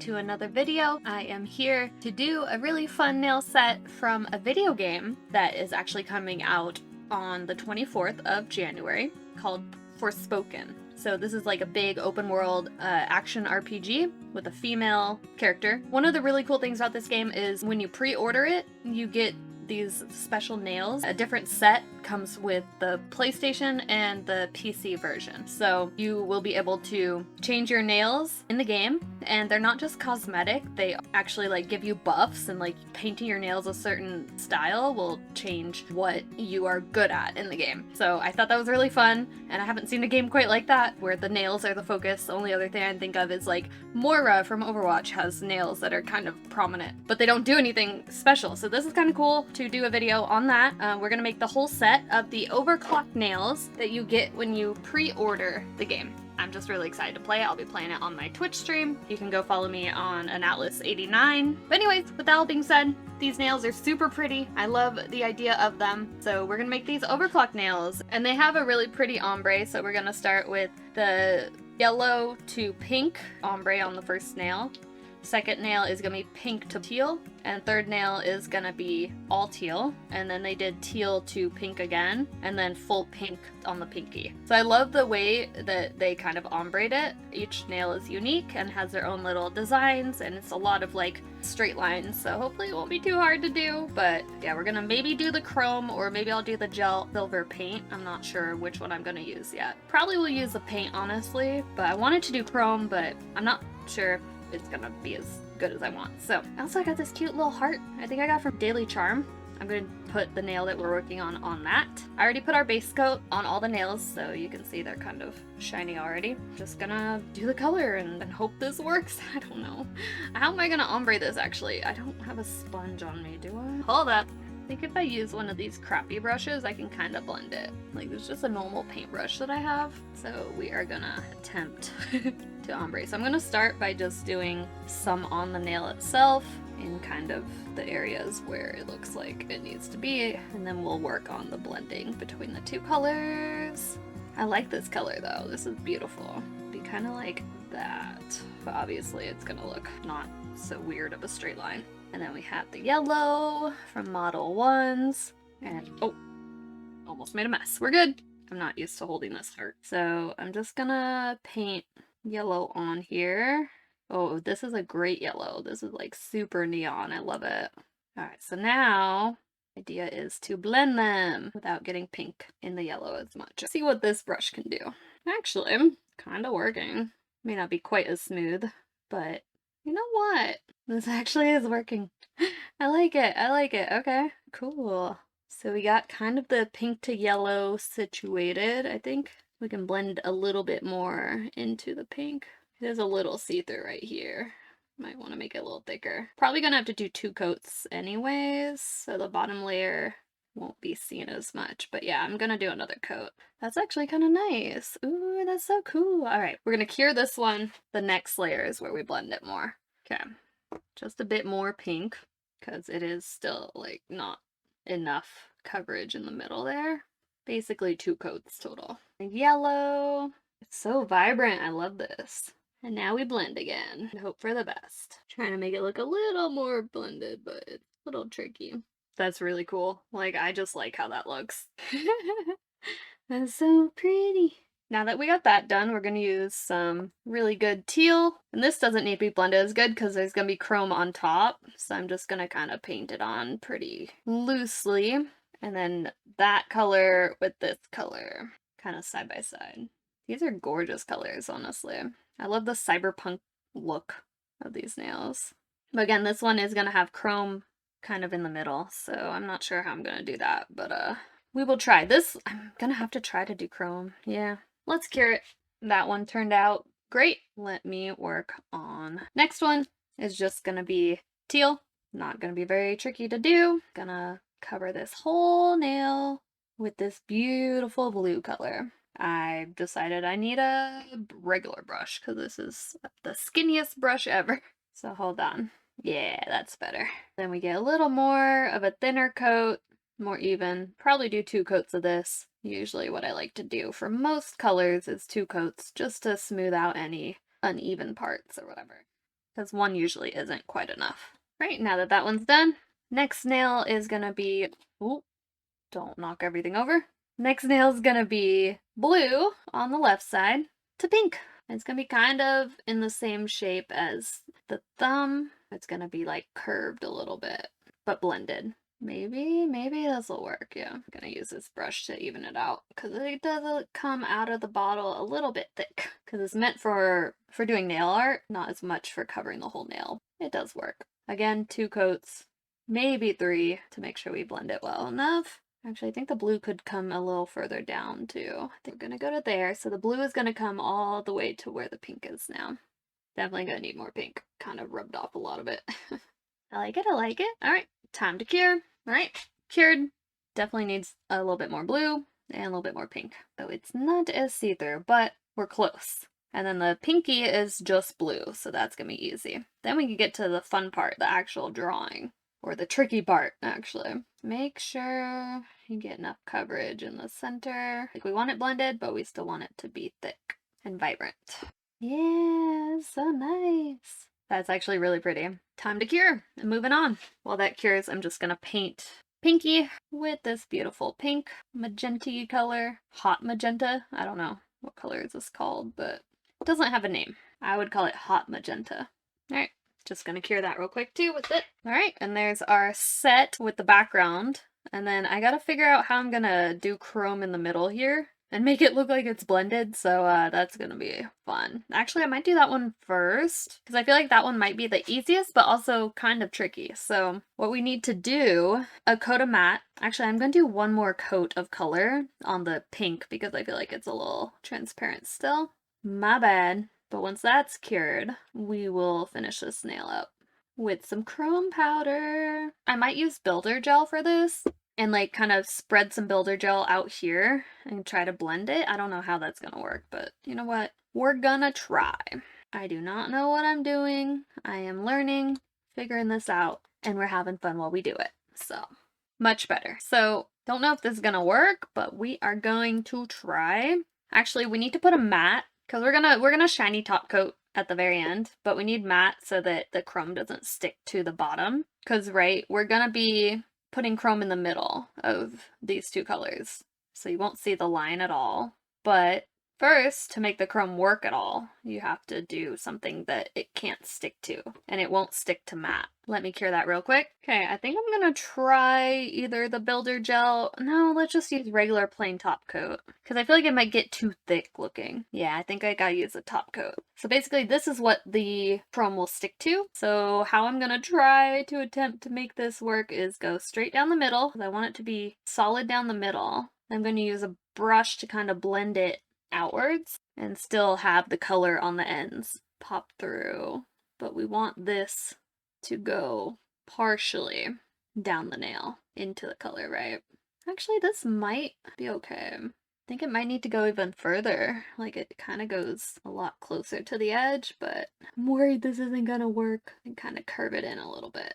to another video. I am here to do a really fun nail set from a video game that is actually coming out on the 24th of January called Forspoken. So this is like a big open world action RPG with a female character. One of the really cool things about this game is when you pre-order it, you get these special nails. A different set comes with the PlayStation and the PC version. So you will be able to change your nails in the game, and they're not just cosmetic, they actually like give you buffs, and like painting your nails a certain style will change what you are good at in the game. So I thought that was really fun, and I haven't seen a game quite like that where the nails are the focus. The only other thing I can think of is like Moira from Overwatch has nails that are kind of prominent, but they don't do anything special. So this is kind of cool to do a video on that. We're gonna make the whole set of the overclock nails that you get when you pre-order the game. I'm just really excited to play it. I'll be playing it on my Twitch stream. You can go follow me on Anatlas89. But anyways, with that all being said, these nails are super pretty. I love the idea of them. So we're gonna make these overclock nails, and they have a really pretty ombre. So we're gonna start with the yellow to pink ombre on the first nail. Second nail is gonna be pink to teal, and third nail is gonna be all teal, and then they did teal to pink again, and then full pink on the pinky. So I love the way that they kind of ombrade it. Each nail is unique and has their own little designs, and it's a lot of like straight lines, so hopefully it won't be too hard to do. But yeah, we're gonna maybe do the chrome, or maybe I'll do the gel silver paint. I'm not sure which one I'm gonna use yet. Probably will use the paint, honestly, but I wanted to do chrome, but I'm not sure it's gonna be as good as I want. So I also got this cute little heart I think I got from Daily Charm. I'm gonna put the nail that we're working on that. I already put our base coat on all the nails, so you can see they're kind of shiny already. Just gonna do the color and hope this works. I don't know. How am I gonna ombre this actually? I don't have a sponge on me, do I? Hold up. I think if I use one of these crappy brushes, I can kind of blend it. Like, there's just a normal paintbrush that I have. So we are gonna attempt to ombre. So I'm gonna start by just doing some on the nail itself in kind of the areas where it looks like it needs to be. And then we'll work on the blending between the two colors. I like this color though. This is beautiful. Be kind of like that. But obviously it's gonna look not so weird of a straight line. And then we have the yellow from Model 1s. And, oh, almost made a mess. We're good. I'm not used to holding this heart. So I'm just gonna paint yellow on here. Oh, this is a great yellow. This is like super neon. I love it. All right, so now the idea is to blend them without getting pink in the yellow as much. See what this brush can do. Actually, kind of working. May not be quite as smooth, but you know what? This actually is working. I like it. I like it. Okay, cool. So we got kind of the pink to yellow situated. I think we can blend a little bit more into the pink. There's a little see-through right here. Might want to make it a little thicker. Probably gonna have to do 2 coats anyways, so the bottom layer won't be seen as much. But yeah, I'm gonna do another coat. That's actually kind of nice. Ooh, that's so cool. All right, we're gonna cure this one. The next layer is where we blend it more. Okay, just a bit more pink because it is still like not enough coverage in the middle there. Basically 2 coats total. Yellow. It's so vibrant. I love this. And now we blend again and hope for the best. Trying to make it look a little more blended, but it's a little tricky. That's really cool. Like, I just like how that looks. That's so pretty. Now that we got that done, we're going to use some really good teal. And this doesn't need to be blended as good because there's going to be chrome on top. So I'm just going to kind of paint it on pretty loosely. And then that color with this color kind of side by side. These are gorgeous colors, honestly. I love the cyberpunk look of these nails. But again, this one is going to have chrome kind of in the middle. So I'm not sure how I'm going to do that. But we will try. This, I'm going to have to try to do chrome. Yeah. Let's cure it. That one turned out great. Let me work on next one. Is just gonna be teal. Not gonna be very tricky to do. Gonna cover this whole nail with this beautiful blue color. I decided I need a regular brush because this is the skinniest brush ever. So hold on. Yeah, that's better. Then we get a little more of a thinner coat. More even. Probably do 2 coats of this. Usually what I like to do for most colors is 2 coats just to smooth out any uneven parts or whatever. because one usually isn't quite enough. Right, now that that one's done, next nail is gonna be, ooh, don't knock everything over. Next nail is gonna be blue on the left side to pink. It's gonna be kind of in the same shape as the thumb. It's gonna be like curved a little bit, but blended. Maybe this will work, yeah. I'm gonna use this brush to even it out because it does come out of the bottle a little bit thick because it's meant for doing nail art, not as much for covering the whole nail. It does work. Again, 2 coats, maybe 3 to make sure we blend it well enough. Actually, I think the blue could come a little further down too. I think I'm gonna go to there. So the blue is gonna come all the way to where the pink is now. Definitely gonna need more pink. Kind of rubbed off a lot of it. I like it, I like it. All right, time to cure. All right, cured. Definitely needs a little bit more blue and a little bit more pink. So it's not as see-through, but we're close. And then the pinky is just blue, so that's gonna be easy. Then we can get to the fun part, the actual drawing. Or the tricky part, actually. Make sure you get enough coverage in the center. Like we want it blended, but we still want it to be thick and vibrant. Yeah, so nice. That's actually really pretty. Time to cure and moving on. While that cures, I'm just gonna paint Pinky with this beautiful pink magenta color. Hot magenta. I don't know what color is this called, but it doesn't have a name. I would call it hot magenta. All right. Just gonna cure that real quick too with it. All right, and there's our set with the background. And then I gotta figure out how I'm gonna do chrome in the middle here and make it look like it's blended, so that's gonna be fun. Actually, I might do that one first, because I feel like that one might be the easiest, but also kind of tricky. So what we need to do, a coat of matte. Actually, I'm gonna do one more coat of color on the pink, because I feel like it's a little transparent still. My bad. But once that's cured, we will finish this nail up with some chrome powder. I might use builder gel for this and like kind of spread some builder gel out here and try to blend it. I don't know how that's gonna work, but you know what? We're gonna try. I do not know what I'm doing. I am learning, figuring this out, and we're having fun while we do it. So, much better. So, don't know if this is gonna work, but we are going to try. Actually, we need to put a matte because we're gonna shiny top coat at the very end, but we need matte so that the chrome doesn't stick to the bottom. Because, right, we're gonna be putting chrome in the middle of these 2 colors. So you won't see the line at all. But first, to make the chrome work at all, you have to do something that it can't stick to, and it won't stick to matte. Let me cure that real quick. Okay, I think I'm gonna try either the builder gel. No, let's just use regular plain top coat, because I feel like it might get too thick looking. Yeah, I think I gotta use a top coat. So basically, this is what the chrome will stick to. So how I'm gonna try to attempt to make this work is go straight down the middle, because I want it to be solid down the middle. I'm gonna use a brush to kind of blend it outwards and still have the color on the ends pop through, but we want this to go partially down the nail into the color, right? Actually, this might be okay. I think it might need to go even further. Like it kind of goes a lot closer to the edge, but I'm worried this isn't gonna work. And kind of curve it in a little bit.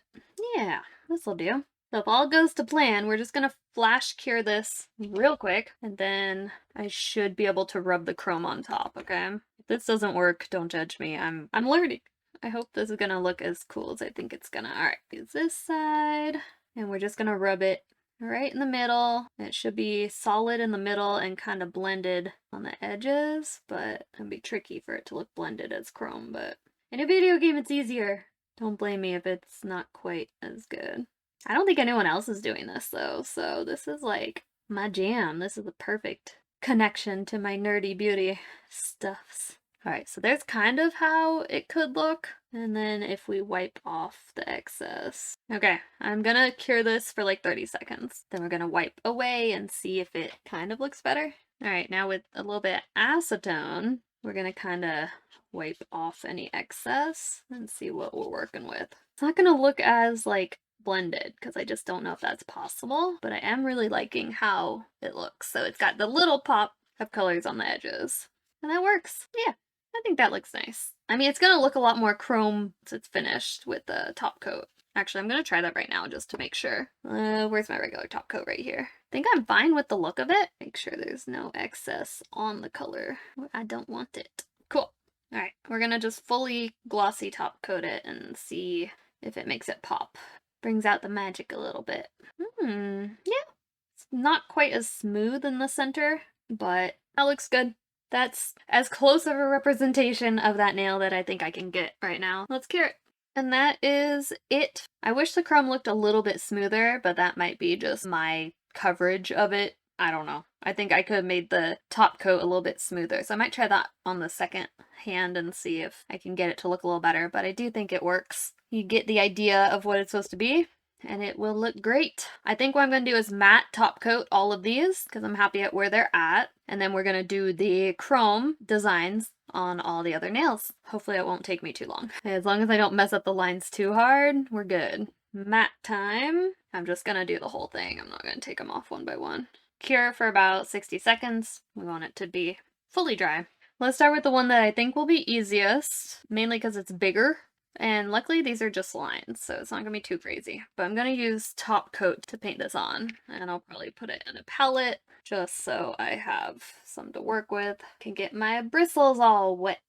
Yeah, this will do. So if all goes to plan, we're just gonna flash cure this real quick, and then I should be able to rub the chrome on top, okay? If this doesn't work, don't judge me. I'm learning. I hope this is gonna look as cool as I think it's gonna. All right, use this side, and we're just gonna rub it right in the middle. It should be solid in the middle and kind of blended on the edges, but it'll be tricky for it to look blended as chrome, but in a video game, it's easier. Don't blame me if it's not quite as good. I don't think anyone else is doing this though, so this is like my jam. This is the perfect connection to my nerdy beauty stuffs. Alright, so there's kind of how it could look, and then if we wipe off the excess. Okay, I'm gonna cure this for like 30 seconds. Then we're gonna wipe away and see if it kind of looks better. Alright, now with a little bit of acetone, we're gonna kind of wipe off any excess and see what we're working with. It's not gonna look as like blended because I just don't know if that's possible, but I am really liking how it looks. So it's got the little pop of colors on the edges, and that works. Yeah, I think that looks nice. I mean, it's gonna look a lot more chrome once it's finished with the top coat. Actually, I'm gonna try that right now just to make sure. Where's my regular top coat? Right here. I think I'm fine with the look of it. Make sure there's no excess on the color. I don't want it. Cool. Alright, we're gonna just fully glossy top coat it and see if it makes it pop. Brings out the magic a little bit. Yeah. It's not quite as smooth in the center, but that looks good. That's as close of a representation of that nail that I think I can get right now. Let's cure it. And that is it. I wish the chrome looked a little bit smoother, but that might be just my coverage of it. I don't know. I think I could have made the top coat a little bit smoother, so I might try that on the second hand and see if I can get it to look a little better, but I do think it works. You get the idea of what it's supposed to be, and it will look great. I think what I'm going to do is matte top coat all of these because I'm happy at where they're at, and then we're going to do the chrome designs on all the other nails. Hopefully it won't take me too long. As long as I don't mess up the lines too hard, we're good. Matte time. I'm just going to do the whole thing. I'm not going to take them off one by one. Cure for about 60 seconds. We want it to be fully dry. Let's start with the one that I think will be easiest, mainly because it's bigger. And luckily these are just lines, so it's not going to be too crazy. But I'm going to use top coat to paint this on, and I'll probably put it in a palette just so I have some to work with. Can get my bristles all wet.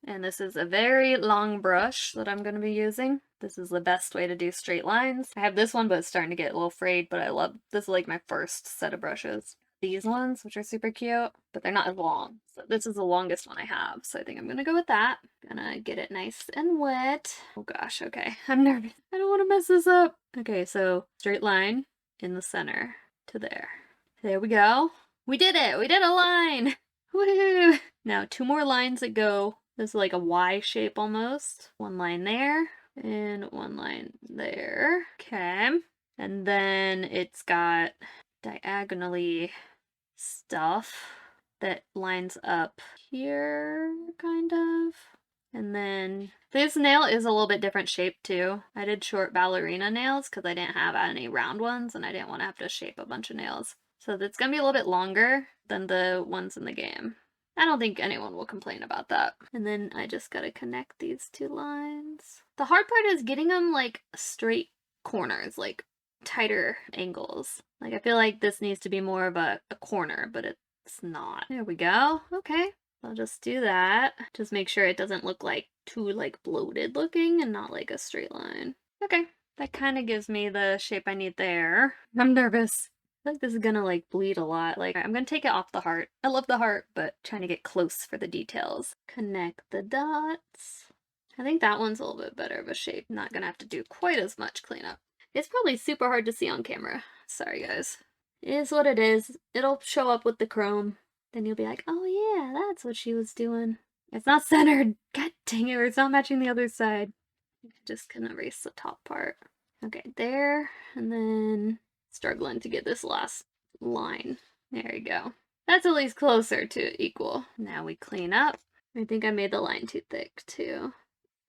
And this is a very long brush that I'm going to be using. This is the best way to do straight lines. I have this one, but it's starting to get a little frayed, but I love this is like my first set of brushes. These ones, which are super cute, but they're not as long. So this is the longest one I have, so I think I'm gonna go with that. Gonna get it nice and wet. Oh gosh, okay. I'm nervous. I don't want to mess this up. Okay, so straight line in the center to there. There we go. We did it! We did a line! Woohoo! Now 2 more lines that go. This is like a Y shape almost. 1 line there, and 1 line there. Okay. And then it's got diagonally stuff that lines up here, kind of. And then this nail is a little bit different shape too. I did short ballerina nails because I didn't have any round ones and I didn't want to have to shape a bunch of nails. So it's going to be a little bit longer than the ones in the game. I don't think anyone will complain about that. And then I just gotta connect these 2 lines. The hard part is getting them like straight corners, like tighter angles. Like I feel like this needs to be more of a corner, but it's not. There we go. Okay. I'll just do that. Just make sure it doesn't look like too like bloated looking and not like a straight line. Okay. That kind of gives me the shape I need there. I'm nervous. I feel like this is gonna like bleed a lot. Like I'm gonna take it off the heart. I love the heart, but trying to get close for the details. Connect the dots. I think that one's a little bit better of a shape. Not gonna have to do quite as much cleanup. It's probably super hard to see on camera. Sorry guys. It is what it is. It'll show up with the chrome. Then you'll be like, oh yeah, that's what she was doing. It's not centered. God dang it, or it's not matching the other side. Just gonna erase the top part. Okay, there, and then struggling to get this last line. There you go. That's at least closer to equal. Now we clean up. I think I made the line too thick too.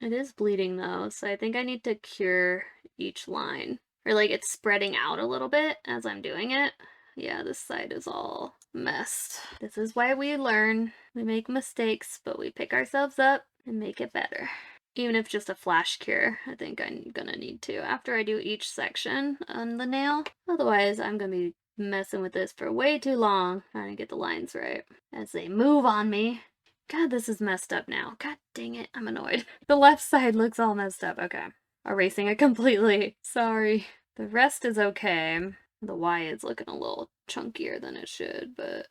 It is bleeding though, so I think I need to cure each line. Or like it's spreading out a little bit as I'm doing it. Yeah, this side is all messed. This is why we learn. We make mistakes, but we pick ourselves up and make it better. Even if just a flash cure, I think I'm gonna need to after I do each section on the nail. Otherwise, I'm gonna be messing with this for way too long trying to get the lines right. As they move on me. God, this is messed up now. God dang it, I'm annoyed. The left side looks all messed up. Okay. Erasing it completely. Sorry. The rest is okay. The Y is looking a little chunkier than it should, but...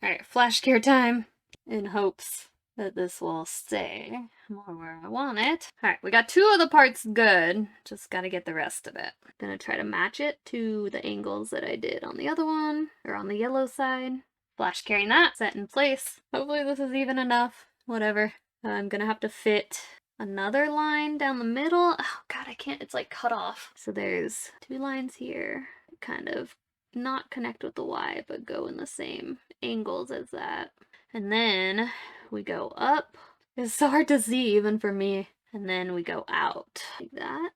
Alright, flash cure time. In hopes that this will stay more where I want it. Alright, we got 2 of the parts good. Just gotta get the rest of it. Gonna try to match it to the angles that I did on the other one, or on the yellow side. Flash curing that, set in place. Hopefully this is even enough. Whatever. I'm gonna have to fit another line down the middle. Oh god, I can't, it's like cut off. So there's 2 lines here. Kind of not connect with the Y, but go in the same angles as that. And then we go up. It's so hard to see even for me. And then we go out like that.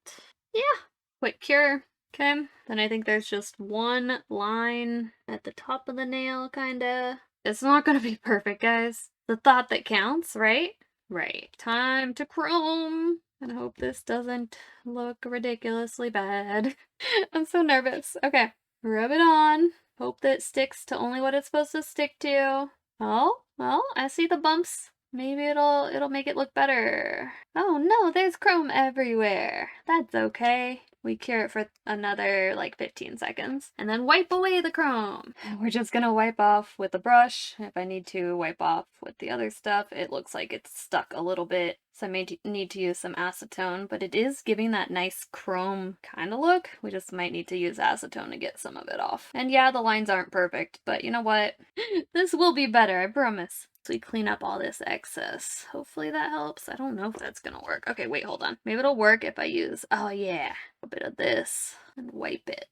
Yeah, quick cure. Okay, then I think there's just 1 line at the top of the nail, kinda. It's not gonna be perfect, guys. The thought that counts, right? Right. Time to chrome. And hope this doesn't look ridiculously bad. I'm so nervous. Okay, rub it on. Hope that it sticks to only what it's supposed to stick to. Oh, well, I see the bumps. Maybe it'll make it look better. Oh no, there's chrome everywhere. That's okay. We cure it for another like 15 seconds and then wipe away the chrome. We're just gonna wipe off with a brush. If I need to wipe off with the other stuff, it looks like it's stuck a little bit. So I may need to use some acetone, but it is giving that nice chrome kind of look. We just might need to use acetone to get some of it off. And yeah, the lines aren't perfect, but you know what? This will be better, I promise. So we clean up all this excess. Hopefully that helps. I don't know if that's gonna work. Okay, wait, hold on. Maybe it'll work if I use, oh yeah, a bit of this and wipe it.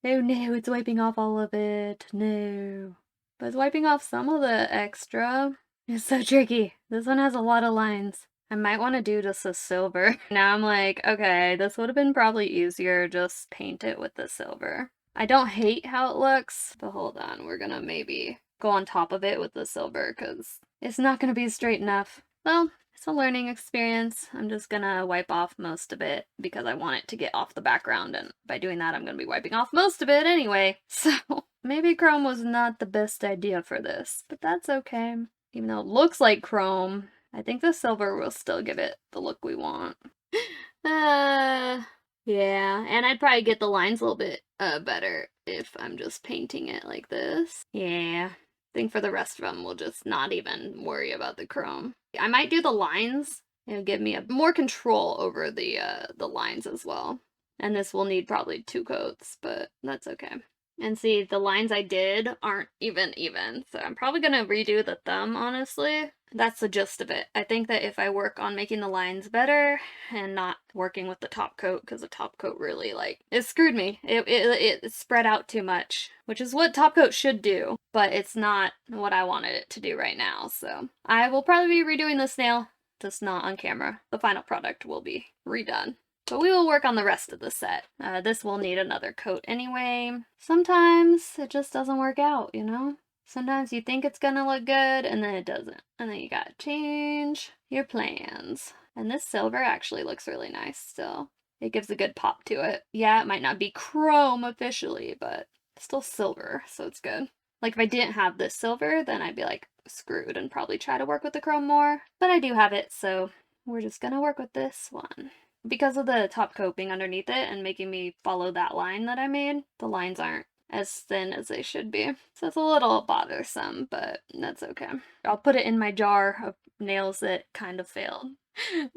Oh no, it's wiping off all of it. No. But it's wiping off some of the extra. It's so tricky. This one has a lot of lines. I might want to do just a silver. Now I'm like, okay, this would have been probably easier. Just paint it with the silver. I don't hate how it looks, but hold on. We're gonna maybe go on top of it with the silver because it's not gonna be straight enough. Well, it's a learning experience. I'm just gonna wipe off most of it because I want it to get off the background, and by doing that I'm gonna be wiping off most of it anyway. So maybe chrome was not the best idea for this, but that's okay. Even though it looks like chrome, I think the silver will still give it the look we want. Yeah, and I'd probably get the lines a little bit better if I'm just painting it like this. Yeah, I think for the rest of them, we'll just not even worry about the chrome. I might do the lines. It'll give me more control over the lines as well. And this will need probably 2 coats, but that's okay. And see, the lines I did aren't even, so I'm probably gonna redo the thumb, honestly. That's the gist of it. I think that if I work on making the lines better and not working with the top coat, because the top coat really, like, it screwed me. It spread out too much, which is what top coat should do, but it's not what I wanted it to do right now, so I will probably be redoing this nail, just not on camera. The final product will be redone. But we will work on the rest of the set. This will need another coat anyway. Sometimes it just doesn't work out, you know? Sometimes you think it's gonna look good and then it doesn't. And then you gotta change your plans. And this silver actually looks really nice still. It gives a good pop to it. Yeah, it might not be chrome officially, but it's still silver, so it's good. Like if I didn't have this silver, then I'd be like screwed and probably try to work with the chrome more. But I do have it, so we're just gonna work with this one. Because of the top coat being underneath it and making me follow that line that I made, the lines aren't as thin as they should be. So it's a little bothersome, but that's okay. I'll put it in my jar of nails that kind of failed.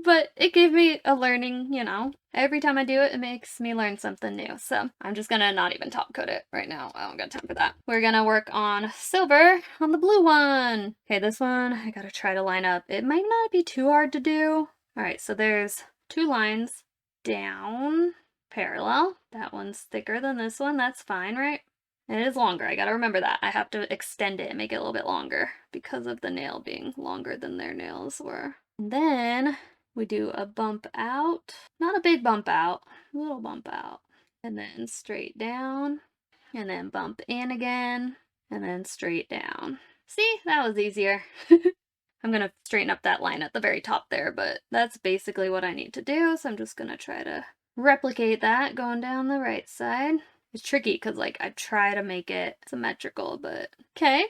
But it gave me a learning, you know. Every time I do it, it makes me learn something new. So I'm just gonna not even top coat it right now. I don't got time for that. We're gonna work on silver on the blue one. Okay, this one, I gotta try to line up. It might not be too hard to do. All right, so there's 2 lines down parallel. That one's thicker than this one. That's fine, right? It is longer. I gotta remember that. I have to extend it and make it a little bit longer because of the nail being longer than their nails were. And then we do a bump out. Not a big bump out, a little bump out. And then straight down. And then bump in again. And then straight down. See, that was easier. I'm gonna straighten up that line at the very top there, but that's basically what I need to do, so I'm just gonna try to replicate that going down the right side. It's tricky because, like, I try to make it symmetrical, but okay.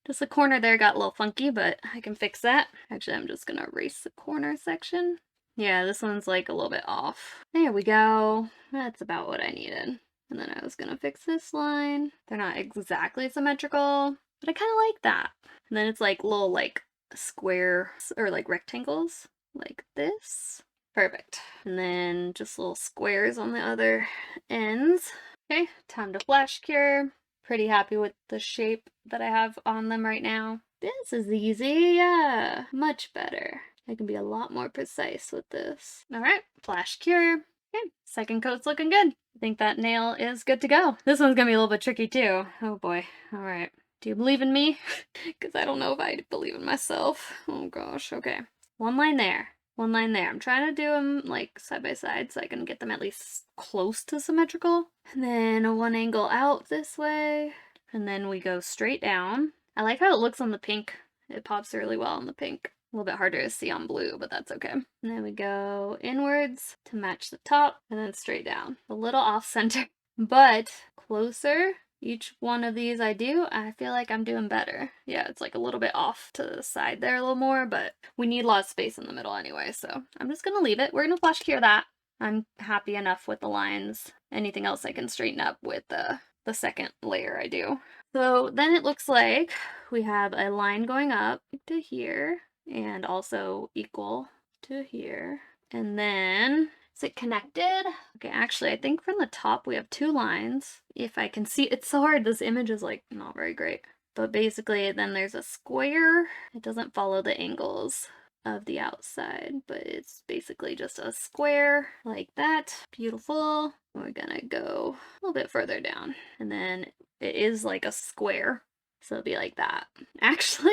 Just the corner there got a little funky, but I can fix that. Actually, I'm just gonna erase the corner section. Yeah, this one's like a little bit off. There we go. That's about what I needed. And then I was gonna fix this line. They're not exactly symmetrical, but I kind of like that. And then it's like little, like, squares or like rectangles like this. Perfect. And then just little squares on the other ends. Okay, time to flash cure. Pretty happy with the shape that I have on them right now. This is easy, yeah, much better. I can be a lot more precise with this. All right, flash cure. Okay, second coat's looking good. I think that nail is good to go. This one's gonna be a little bit tricky too. Oh boy, all right. Do you believe in me? Because I don't know if I believe in myself. Oh gosh, okay. One line there. One line there. I'm trying to do them like side by side so I can get them at least close to symmetrical. And then one angle out this way. And then we go straight down. I like how it looks on the pink. It pops really well on the pink. A little bit harder to see on blue, but that's okay. And then we go inwards to match the top and then straight down. A little off center, but closer each one of these I do, I feel like I'm doing better. Yeah, it's like a little bit off to the side there a little more, but we need a lot of space in the middle anyway, so I'm just gonna leave it. We're gonna flash cure that. I'm happy enough with the lines. Anything else I can straighten up with the second layer I do. So then it looks like we have a line going up to here and also equal to here. And then, is it connected? Okay, actually, I think from the top we have 2 lines. If I can see, it's so hard. This image is like not very great. But basically, then there's a square. It doesn't follow the angles of the outside, but it's basically just a square like that. Beautiful. We're gonna go a little bit further down, and then it is like a square, so it'll be like that. Actually,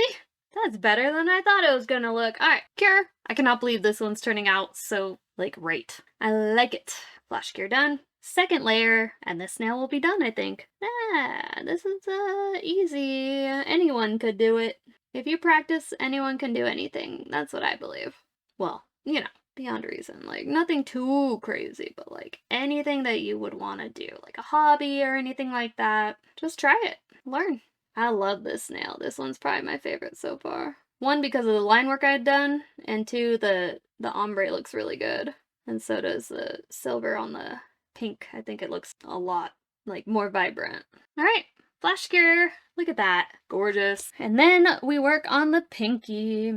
that's better than I thought it was gonna look. All right, cure. I cannot believe this one's turning out so like right. I like it. Flash cure done. Second layer, and this snail will be done, I think. This is easy. Anyone could do it. If you practice, anyone can do anything. That's what I believe. Well, you know, beyond reason. Like, nothing too crazy, but like anything that you would want to do, like a hobby or anything like that, just try it. Learn. I love this snail. This one's probably my favorite so far. 1, because of the line work I had done, and 2, the ombre looks really good. And so does the silver on the pink. I think it looks a lot, like, more vibrant. All right. Flash cure. Look at that. Gorgeous. And then we work on the pinky.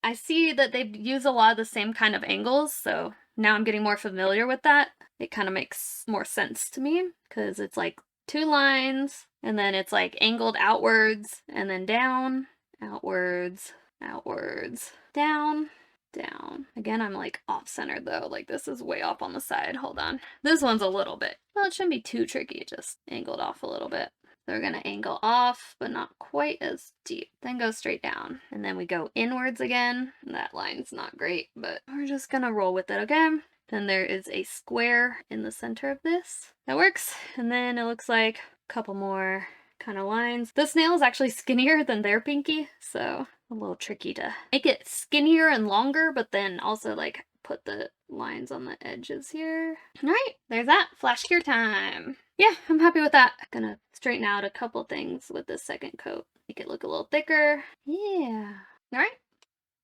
I see that they use a lot of the same kind of angles, so now I'm getting more familiar with that. It kind of makes more sense to me, because it's like 2 lines, and then it's like angled outwards, and then down, outwards, outwards, down, down. Again, I'm like off-centered though, like this is way off on the side. Hold on. This one's a little bit, well, it shouldn't be too tricky, just angled off a little bit. So we're gonna angle off, but not quite as deep. Then go straight down. And then we go inwards again. That line's not great, but we're just gonna roll with it, okay? Then there is a square in the center of this. That works. And then it looks like a couple more kind of lines. The snail is actually skinnier than their pinky, so a little tricky to make it skinnier and longer, but then also like put the lines on the edges here. All right, there's that. Flash cure time. Yeah, I'm happy with that. Gonna straighten out a couple things with this second coat. Make it look a little thicker. Yeah. All right,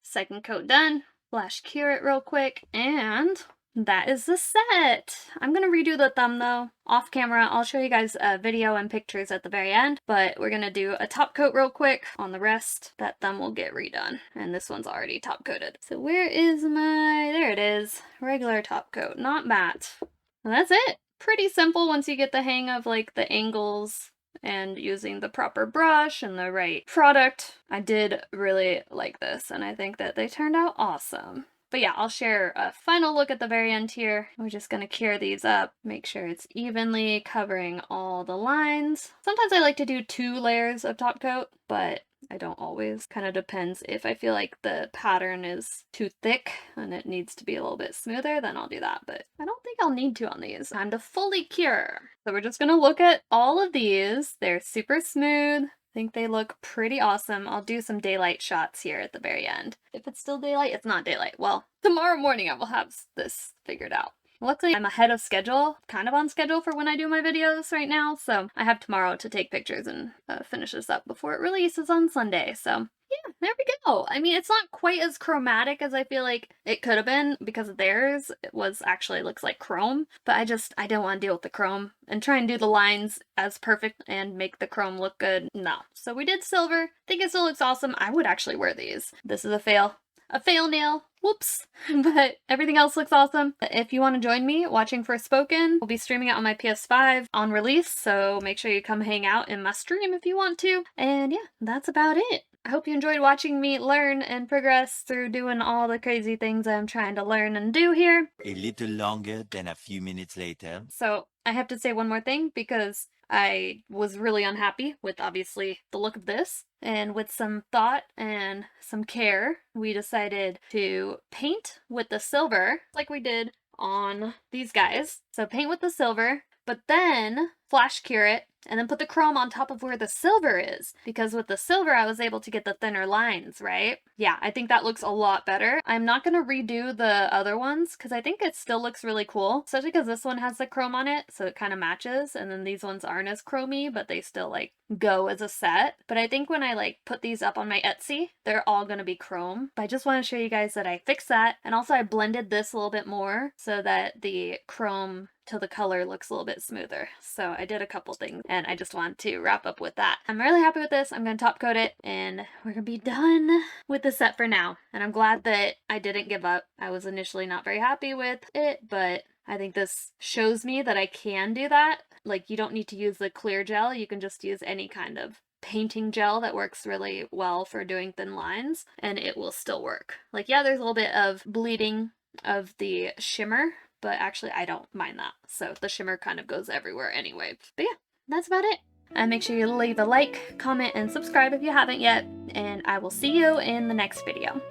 second coat done. Flash cure it real quick, and that is the set. I'm gonna redo the thumb though, off camera. I'll show you guys a video and pictures at the very end, but we're gonna do a top coat real quick on the rest. That thumb will get redone, and this one's already top coated. So where is my, there it is, regular top coat, not matte. And that's it. Pretty simple once you get the hang of like the angles and using the proper brush and the right product. I did really like this, and I think that they turned out awesome. But yeah, I'll share a final look at the very end here. We're just gonna cure these up, make sure it's evenly covering all the lines. Sometimes I like to do 2 layers of top coat, but I don't always. Kind of depends. If I feel like the pattern is too thick and it needs to be a little bit smoother, then I'll do that, but I don't think I'll need to on these. Time to fully cure. So we're just gonna look at all of these. They're super smooth. I think they look pretty awesome. I'll do some daylight shots here at the very end. If it's still daylight, it's not daylight. Well, tomorrow morning I will have this figured out. Luckily, I'm ahead of schedule, kind of on schedule for when I do my videos right now, so I have tomorrow to take pictures and finish this up before it releases on Sunday, so yeah, there we go. I mean, it's not quite as chromatic as I feel like it could have been, because theirs was actually looks like chrome, but I don't want to deal with the chrome and try and do the lines as perfect and make the chrome look good. No. So we did silver. I think it still looks awesome. I would actually wear these. This is a fail. A fail nail. Whoops. But everything else looks awesome. If you want to join me watching Forspoken, we'll be streaming it on my PS5 on release, so make sure you come hang out in my stream if you want to. And yeah, that's about it. I hope you enjoyed watching me learn and progress through doing all the crazy things I'm trying to learn and do here. A little longer than a few minutes later. So I have to say one more thing, because I was really unhappy with obviously the look of this, and with some thought and some care, we decided to paint with the silver like we did on these guys. So paint with the silver, but then flash cure it, and then put the chrome on top of where the silver is, because with the silver I was able to get the thinner lines, right? yeah, I think that looks a lot better. I'm not going to redo the other ones because I think it still looks really cool, especially because this one has the chrome on it, so it kind of matches, and then these ones aren't as chromy, but they still like go as a set. But I think when I like put these up on my Etsy, they're all going to be chrome. But I just want to show you guys that I fixed that, and also I blended this a little bit more so that the chrome till the color looks a little bit smoother. So I did a couple things and I just want to wrap up with that. I'm really happy with this. I'm going to top coat it and we're going to be done with the set for now. And I'm glad that I didn't give up. I was initially not very happy with it, but I think this shows me that I can do that. Like, you don't need to use the clear gel. You can just use any kind of painting gel that works really well for doing thin lines and it will still work. Like, yeah, there's a little bit of bleeding of the shimmer, but actually I don't mind that. So the shimmer kind of goes everywhere anyway. But yeah, that's about it. And make sure you leave a like, comment, and subscribe if you haven't yet. And I will see you in the next video.